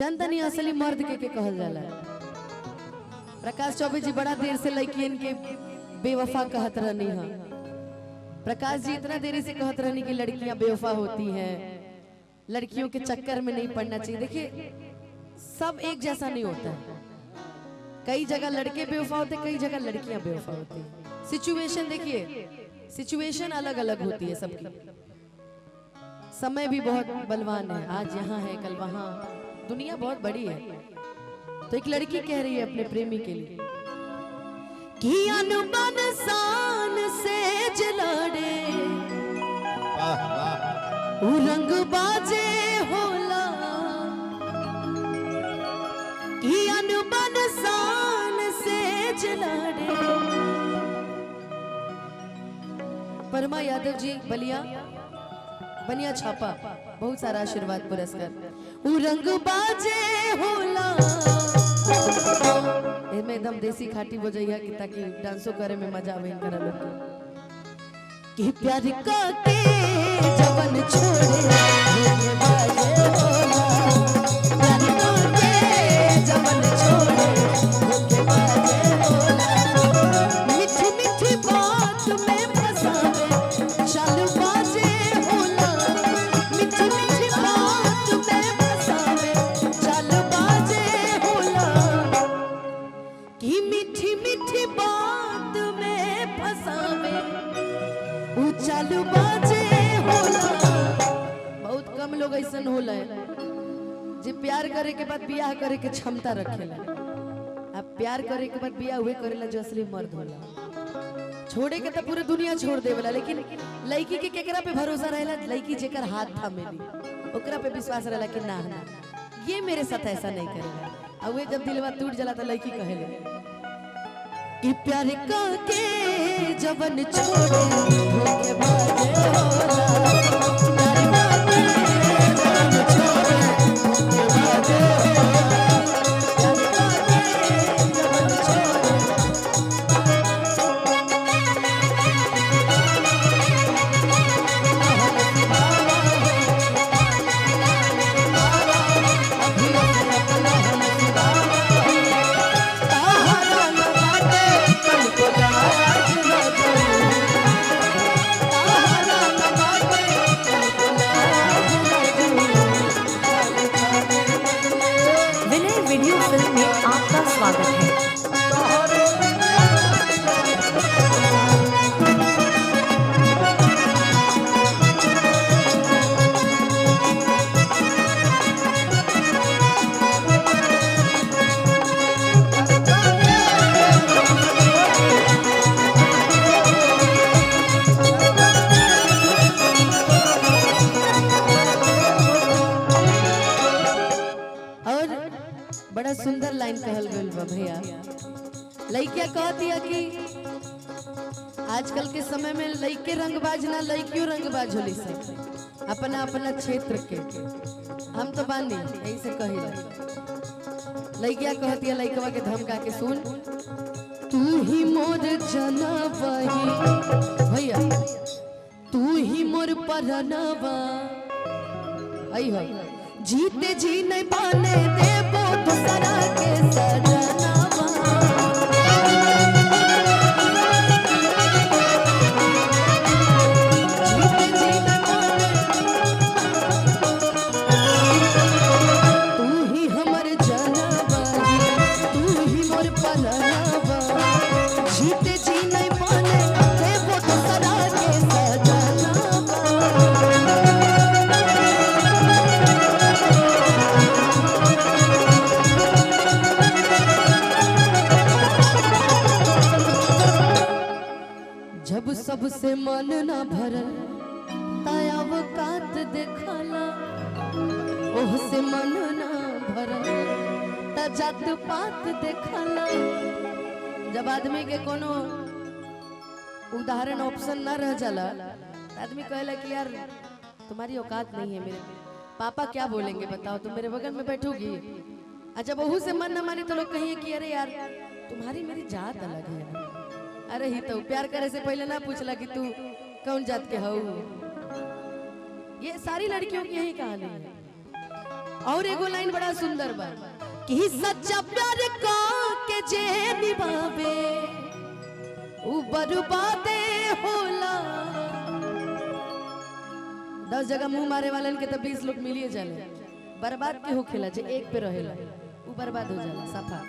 जनता नहीं असली मर्द के कहल जाला। प्रकाश चौबे जी बड़ा देर से लड़कियन के बेवफा कहत रहनी है। प्रकाश जी इतना देरी से कहत रहनी कि लड़कियां बेवफा होती हैं, लड़कियों के चक्कर में नहीं पड़ना चाहिए। देखिए सब एक जैसा नहीं होता है, कई जगह लड़के बेवफा होते, कई जगह लड़कियां बेवफा होती हैं। सिचुएशन देखिए, सिचुएशन अलग अलग होती है सबकी। समय भी बहुत बलवान है, आज यहाँ है कल वहाँ, दुनिया बहुत बड़ी है। तो एक लड़की कह रही है अपने प्रेमी के लिए कि अनबन शान से जलाड़े रंग बाजे होला, कि अनबन शान से जलाड़े। परमा यादव जी बलिया बनिया छापा, बहुत सारा आशीर्वाद पुरस्कार। रंग बाजे होला में एकदम देसी खाटी बजैया कि ताकि डांसो करे में मजा आवे इनकरा लोग कि प्यार का के जवन छोड़े रंग बाजे होला, प्यार का के जवन छोड़े रंग बाजे होला। मीठी मीठी बात में फसावे चल बाजे होला, मीठी मीठी बात में फसावे चल बाजे होला, कि मीठी मीठी बात में फसावे चल बाजे होला। बहुत कम लोग ऐसा होला है जे प्यार करे के बाद बियाह करे के क्षमता रखेला। अब प्यार करे के बाद बियाह हुए करेला जो असली मर्द होला। छोड़े के तो पूरी दुनिया छोड़ देवेला, लेकिन लड़की के केकरा पे भरोसा रहेला? लड़की जेकर हाथ थामेली ओकरा पे विश्वास रहेला कि ना ना ये मेरे साथ ऐसा नहीं करेगा। अब वे जब दिलवा टूट जाला तो लड़की कहेले कि प्यार का के जवन छोड़े धोखे बाजे होला, प्यार का के जवन छोड़े धोखे बाजे होला, प्यार का के जवन छोड़े। आपका स्वागत है। बड़ा सुंदर लाइन कहल गइल बा भैया। लड़किया कहती है कि आजकल के समय में लड़के रंगबाज ना लड़कियों रंगबाज होली सब अपना अपना क्षेत्र के। हम तो बानी ऐसे कहिला। लड़किया कहती है लड़कवा के धमका के सुन, तू ही मोर जनवही भैया, तू ही मोर परनवा, आई हो जीते जी नहीं पाने देबो दूसरा के सजनवा। जीते जी नहीं पाने, तू ही हमर जनवा, तू ही मोर पलनवा, जीते जी नहीं पाने देबो दूसरा के सजनवा। जब सबसे मन ना भरल तायावकात देखला, ओह से मन ना भरल ता जात पात देखला। जब आदमी के कोनो उदाहरण ऑप्शन ना रह जाला, आदमी कहला कि यार तुम्हारी औकात नहीं है, मेरे पापा क्या बोलेंगे बताओ, तुम मेरे बगल में बैठोगी। अच्छा बहू से मन ना माने तो लोग कहिए कि अरे यार तुम्हारी मेरी जात अलग है। अरे ही तो प्यार करे से पहले ना पूछला कि तू कौन जात के हो। ये सारी लड़कियों की यही कहानी है। और एगो लाइन बड़ा सुंदर बा कि सच्चा प्यार का के जे निभावे उ बर्बादे होला। 10 जगह मुंह मारे वालन के तो 20 लोग मिलिए जाले। बर्बाद के हो खेला जे एक पे रहेला उ बर्बाद हो जाला सफा।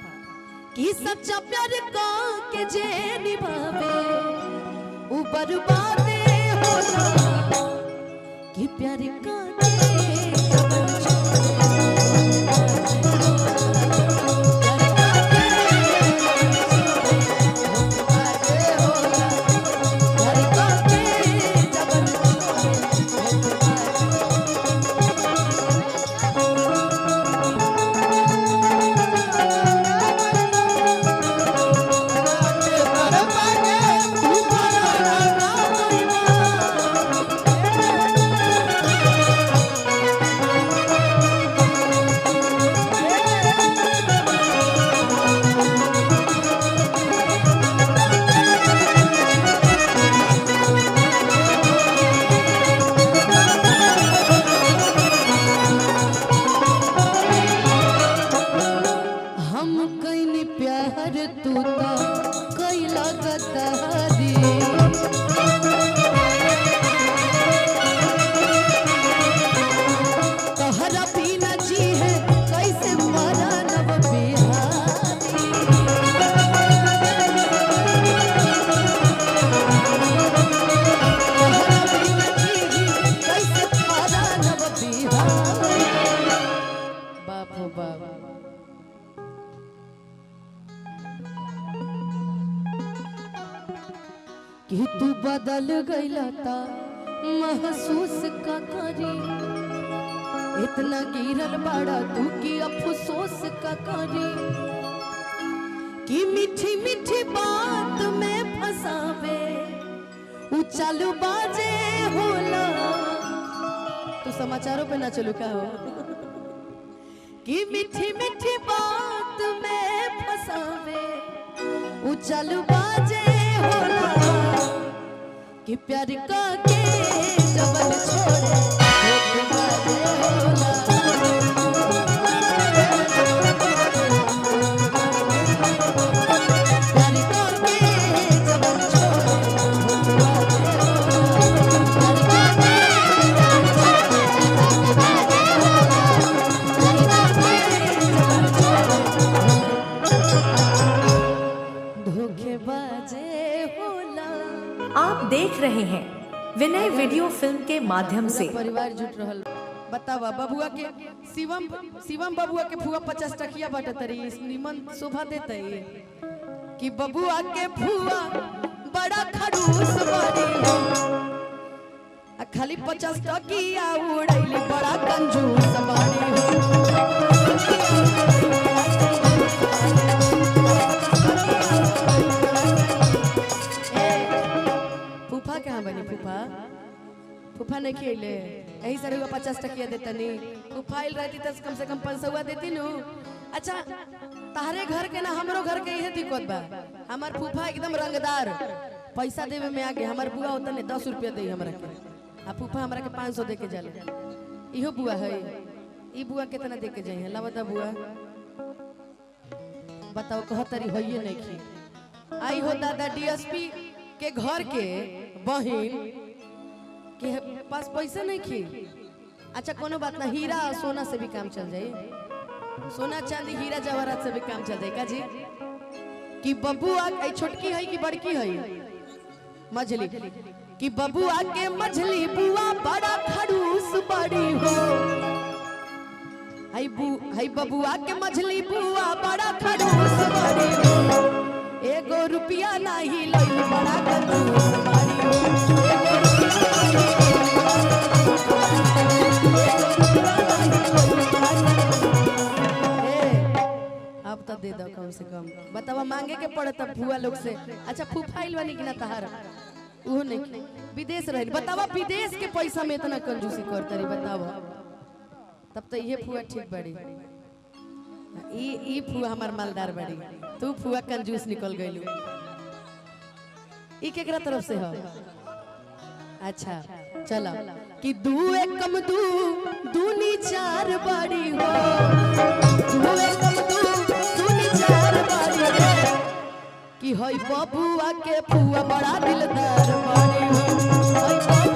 कि सच्चा प्यार का के जे निभावे उ बर्बादे होला। कि प्यार का कि तू बदल गईला ता महसूस का करी। इतना गिरल बाड़ा तू की अफसोस का करी। कि मीठी मीठी बात में फसावे उ चालू बाजे होला। तू समाचारों पे ना चलू का हो। कि मीठी मीठी बात में फसावे उ चालू बाजे होला। कि प्यार का के जबल छोड़े बाजे होला। प्यार का के जबल छोड़े आप देख रहे हैं विनय वीडियो फिल्म के माध्यम से। परिवार जुट रहल। बतावा बबुआ के शिवम बबुआ के फुआ 50 टकिया बाटे तरी निमन शोभा देते कि बबुआ के फुआ बड़ा खड़ूस बाड़ी हो। खाली 50 टकिया उड़ैली बड़ा कंजूस बाड़ी हो। कहाँ बनी फूफा? फूफा नहीं खेले यही सर 50 टकिया देता नहीं। फूफा आइल रहती तो कम से कम 500 देती नु। अच्छा तारे घर के ना हमरो घर के यही दिक्कत बा। हमार फूफा एकदम रंगदार पैसा देवे में आगे। हमार बुआ होता नहीं 10 रुपया दे हमरा के। आ फूफा हमरा के 500 दे के जाले। इहो बुआ है। ई बुआ कितना दे के जाई है ला बता बुआ बताओ कहतरी होइए नहीं की। आई हो दादा डीएसपी के घर के बहन के पास पैसा नहीं खी। अच्छा कोनो बात ना हीरा सोना से भी काम चल जाए। सोना चांदी हीरा जवाहरात से भी काम चल जाए का जी। कि बबुआ के छोटकी है कि बड़की है मझली। कि बबुआ के मझली बुआ बड़ा खड़ूस बड़ी हो। हाय बबुआ के मझली बुआ बड़ा खड़ूस बड़ी हो। एगो रुपया नहीं लई बड़ा कंजूस बाड़ी हो। अब तो दे दो कम से कम। बतावा मांगे के पड़े तब फुआ लोग से। अच्छा फूफा आइल वाली कि ना तहार वो नहीं विदेश रह। बतावा विदेश के पैसा में इतना कंजूसी करता रही बतावा। तब तो ये फुआ ठीक बड़ी। ई फुआ हमार मालदार बड़ी। तू फुआ कंजूस निकल गई। ई केकरा तरफ से हो? अच्छा चलो कि दू एकम दू दूनी चार बाड़ी हो, दू एकम दू दूनी चार बाड़ी हो, कि होई बबुआ के फुआ बड़ा दिलदार बाड़ी हो,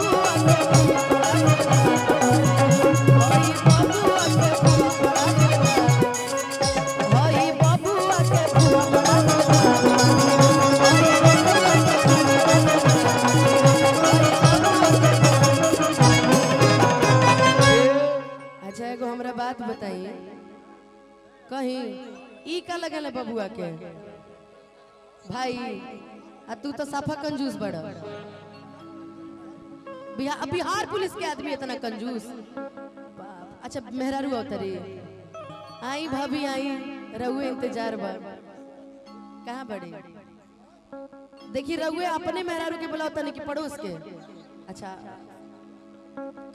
होई बबुआ के फुआ बड़ा दिलदार, होई बबुआ के फुआ बड़ा हमरा बात बताइए कहीं ई का लगल है बबुआ के भाई आ तू तो साफा कंजूस बड़ा बिहार पुलिस के आदमी इतना कंजूस अच्छा मेहरारू उतरी आई भाभी आई रहुए इंतजार बा कहाँ बड़ी देखी रहुए अपने मेहरारू के बुलाओ तने की पड़ोस के अच्छा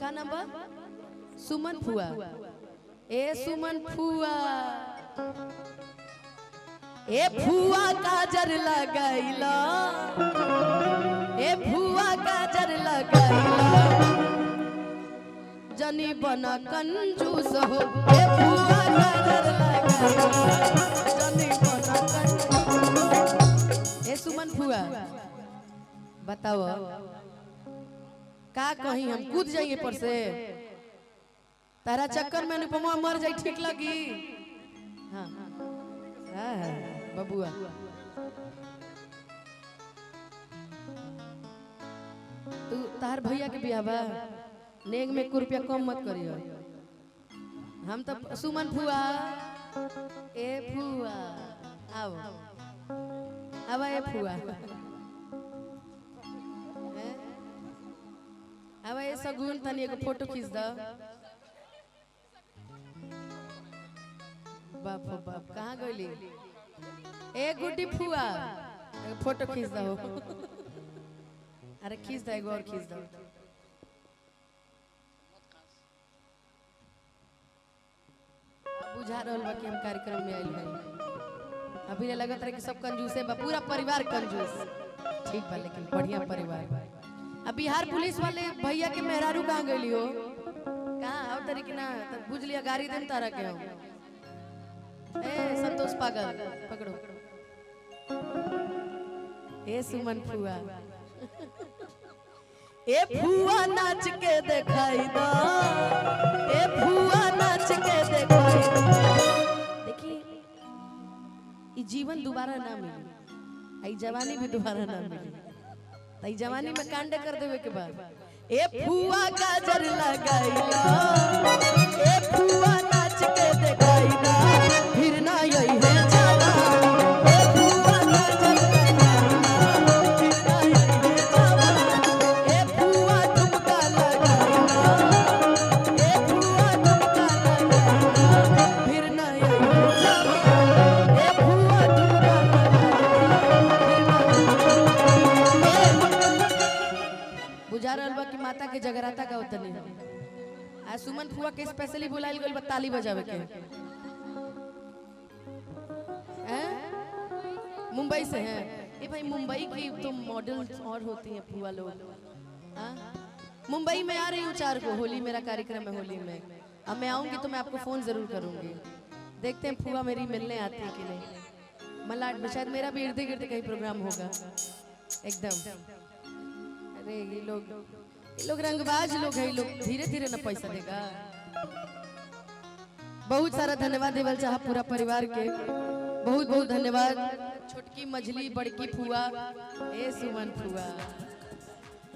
का नाम बा सुमन फुआ ए सुमन फुआ ए फुआ काजर लगाइला ए फुआ काजर लगाइला जनी बना कंजूस हो ए फुआ काजर लगाइला जनी बना कंजूस ए सुमन फुआ बताओ का कहीं हम कूद जाइए पर से तारा चक्कर में अनुपमा मर जाए ठीक लगी हाँ बबुआ तू तार भैया के बियाह बा नेग में 1 रुपया कम मत करियो हम तो सुमन फुआ ए फुआ आओ अब ए फुआ अब ए सगुन तनी एगो फोटो खींच दो बाप हो बाप कहाँ गई ए गुड्डी फुआ फोटो खींच दो अरे खींच दो एगो और खींच दो बुझा रहल बा कि हम कार्यक्रम में आइल हई अभी लगत रहे कि सब कंजूसे बा पूरा परिवार कंजूस ठीक बा लेकिन बढ़िया परिवार अब बिहार पुलिस वाले भैया के मेहरारू कहाँ गई हो कहाँ आओ तरी कि ना तब बुझ लिया गाड़ी देन तारा के हो ए संतोष पागल पकड़ो ए सुमन फुआ ए फुआ नाच के दिखाई दो ए फुआ नाच के दिखाई दो देखिए ये जीवन दोबारा ना मिले आई जवानी भी दोबारा ना मिले तई जवानी में कांड कर देवे के बाद ए फुआ गाजर लगाइला ए फुआ नाच के दिखाइला फिर ना यही है जवानी ए फुआ गाजर लगाइला फिर ना यही है जवानी ए फुआ तुमका लगाइला ए फुआ तुमका लगाइला फिर ना यही है जवानी ए फुआ तुमका बुझा रहल बा कि माता के जगराता का उतनी आज सुमन फुआ के स्पेशली बुलाइल गइल बा ताली बजावे के हैं मुंबई से हैं ये भाई मुंबई की तो मॉडल्स और होती हैं फुआ लोग हाँ मुंबई में आ रही हूँ 4 को होली मेरा कार्यक्रम है होली में अब मैं आऊंगी तो मैं आपको फोन जरूर करूंगी देखते हैं फुआ मेरी मिलने आती है कि नहीं मलाड में शायद मेरा भी इर्द गिर्द कहीं प्रोग्राम होगा एकदम अरे ये लोग रंगबाज लोग हैं लोग धीरे धीरे ना पैसा देगा बहुत सारा धन्यवाद देवल चाह पूरा परिवार के बहुत बहुत धन्यवाद छोटकी मझली बड़की फुआ ए सुमन फुआ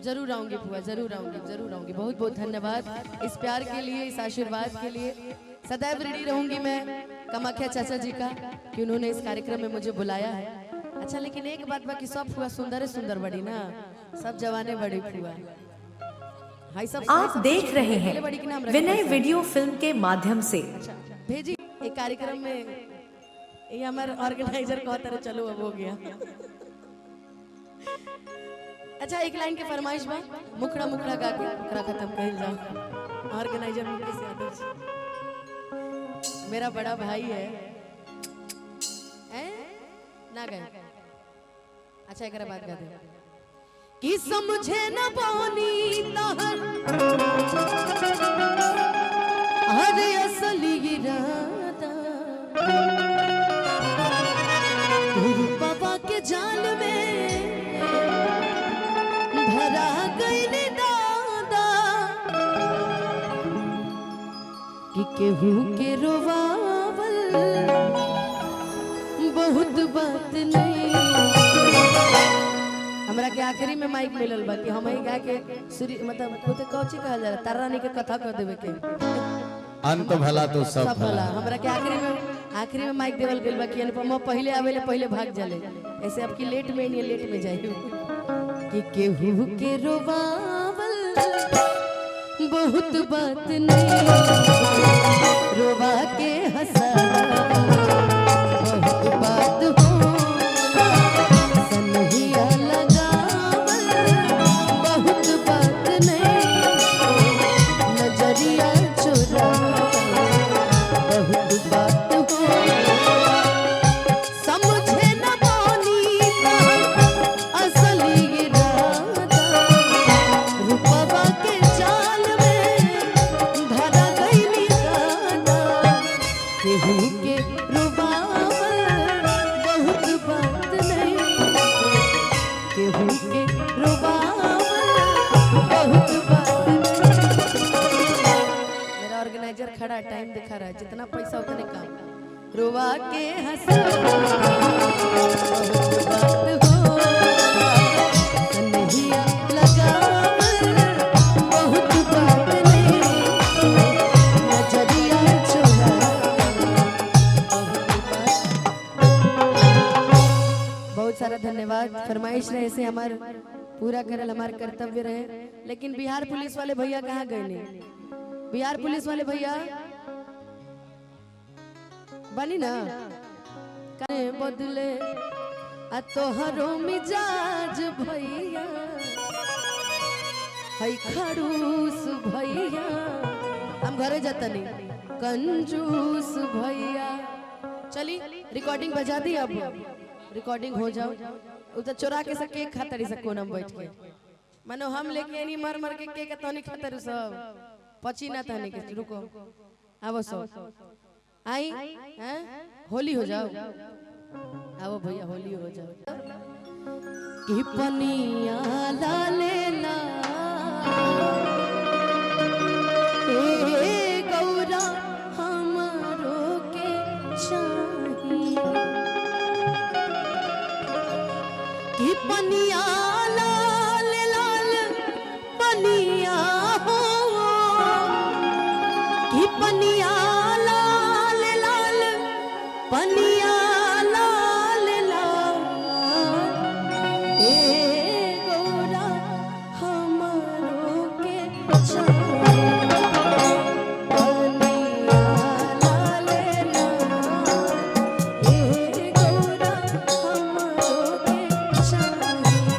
जरूर आऊंगी फुआ जरूर आऊंगी बहुत बहुत धन्यवाद इस प्यार के लिए इस आशीर्वाद के लिए सदैव ऋणी रहूंगी मैं कामाख्या चाचा जी का कि उन्होंने इस कार्यक्रम में मुझे बुलाया है अच्छा लेकिन एक बात बाकी सब फुआ सुंदर बड़ी ना सब जवाने बड़ी फुआ आप देख रहे हैं विनय वीडियो फिल्म के माध्यम से अच्छा, भेजी एक कार्यक्रम में ये हमारे ऑर्गेनाइजर कहते रहे चलो अब हो गया अच्छा एक लाइन के फरमाइश बा मुखड़ा मुखड़ा गा के मुखड़ा खत्म कइल जा ऑर्गेनाइजर मुकेश यादव जी मेरा बड़ा भाई है ना गए अच्छा एक बात गा दे कि समझे न पानी तहर हर असली इरादा गुरु बाबा के जाल में धरा गई ने दादा कि केहू के रोवावल बहुत बात नहीं। हमरा के आखिरी में माइक मिलल बा कि हम ही गा के सूर्य मतलब खुद कौची कहल जाला तारा रानी के कथा कर देवे के अंत भला तो सब भला। हमरा के आखिरी में माइक देवल गेल बा कि अनुपमा पहले आवेले पहले भाग जाले ऐसे अब की लेट में नहीं लेट में जाई कि केहू के रोवावल बहुत बात नहीं रोवा के हंसा बहुत बात हो सनहिया लगावल बहुत बात नहीं नजरिया चुरावल बहुत बात हो समझे न पानी असली इरादा रूपवा के जाल में धरा गई दादा केहू के रुबावल बहुत बात नहीं केहू के रुबावल बहुत बात नहीं। मेरा ऑर्गेनाइजर खड़ा टाइम दिखा रहा है जितना पैसा उतने काम रुबा के हंसा बहुत बात हो कन्हैया लगावल बहुत बात नहीं नजरिया बहुत सारा धन्यवाद। फरमाइश रहे ऐसे हमार पूरा करल हमार कर्तव्य रहे लेकिन बिहार पुलिस वाले भैया कहाँ गए नहीं। बिहार पुलिस वाले भैया बनी ना करे बदले आ तोहरो मिजाज भैया हई खड़ूस भैया हम घरे जाता नहीं कंजूस भैया। चली रिकॉर्डिंग बजा दी अब रिकॉर्डिंग हो जाओ उधर चोरा के सब केक खाता रही सब कोना बैठ के मानो हम लेके नहीं मर मर के केक तो नहीं खाता सब पची ना ताने के रुको आवो सब आई हैं होली हो जाओ आवो भैया होली हो जाओ कि पनिया लाले ला ए गौरा हमारो के चाहिए कि पनिया लाल लाल पनिया हो कि पनिया लाल लाल पनिया लाल लाल ए गौरा हमारो के चाहिए पनिया लाल लाल ए गौरा हमारो के चाहिए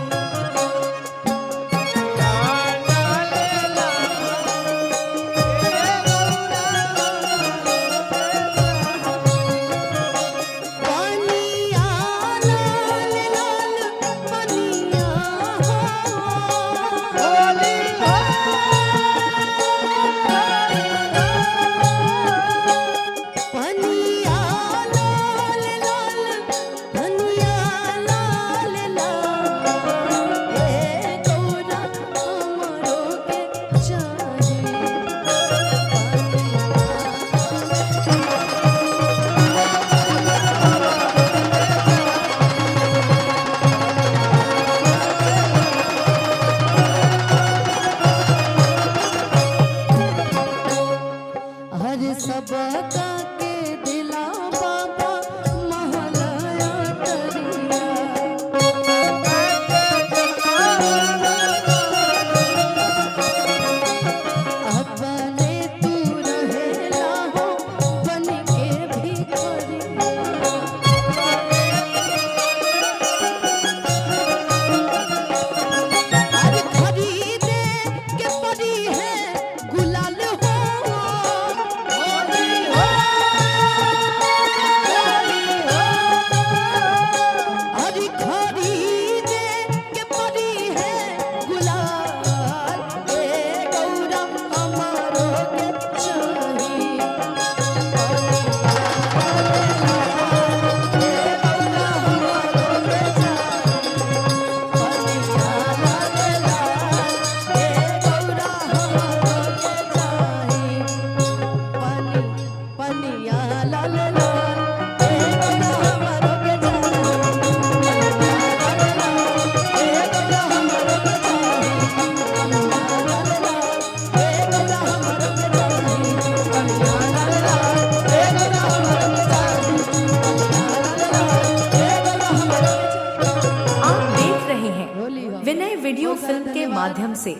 माध्यम से।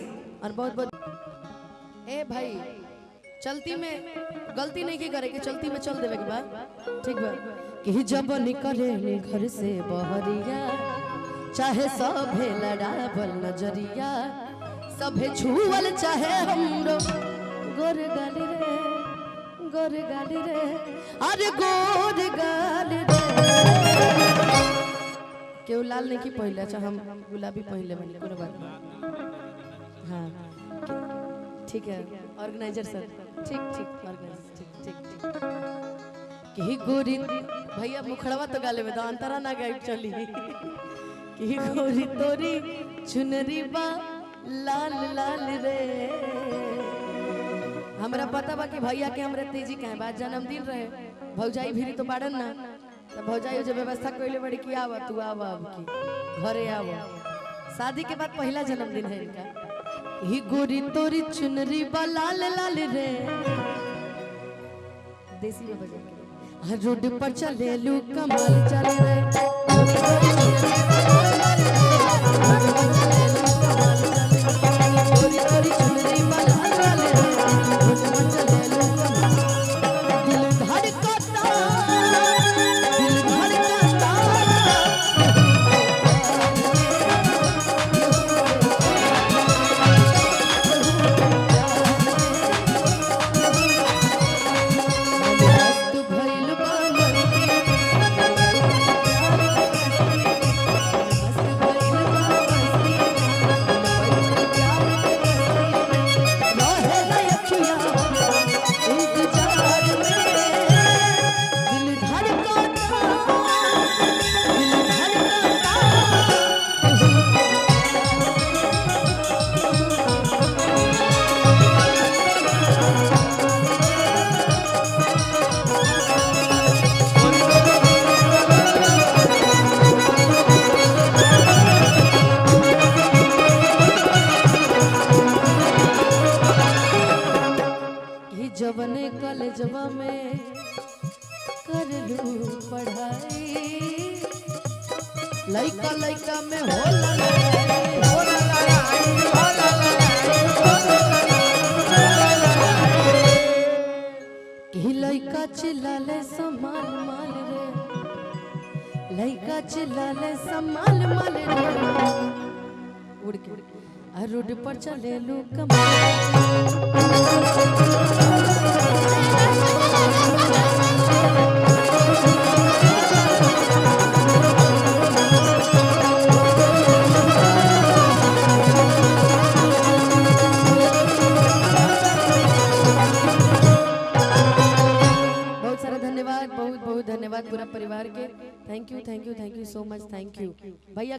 और बहुत बहुत ए भाई चलती में गलती नहीं की करे कि चलती में चल देवे के बाद ठीक बा कि जब निकले घर से बहरिया चाहे सभे लड़ावल नजरिया सभे छुअल चाहे हमरो गोर गाली रे अरे गोर गाली रे केहू लाल नहीं की पहले अच्छा हम गुलाबी पहले बनी कोनो बात नहीं हाँ ठीक है ऑर्गेनाइजर सर ठीक ऑर्गेनाइजर ठीक कि गोरी भैया मुखड़वा तो गाले में तो अंतरा ना गायब चली कि गोरी तोरी चुनरी बा लाल लाल रे हमरा पता बा कि भैया के हमरे तेजी कहे बात जन्मदिन रहे भौजाई भी तो बाड़न ना तो भौजाई जो व्यवस्था कइले बड़ी कि आवा तू आवा अब की घरे आवा शादी के बाद पहला जन्मदिन है इनका ही गोरी तोरी चुनरी बा लाल लाल रे देसी में बजा के रोड पर चले लू कमाल चले रे गोरी तोरी चुनरी बा लाल लाल रे रोड पर चले लू कमाल दिल धड़कता जवने कॉलेजवा में कर लू पढ़ाई लइका लइका में होला कि लइका चिल्लाले संभाल माल रे लइका चिल्लाले संभाल माल रे उड़ के रोड पर चले लू बहुत सारा धन्यवाद बहुत बहुत धन्यवाद पूरा परिवार के thank you so much thank you भैया।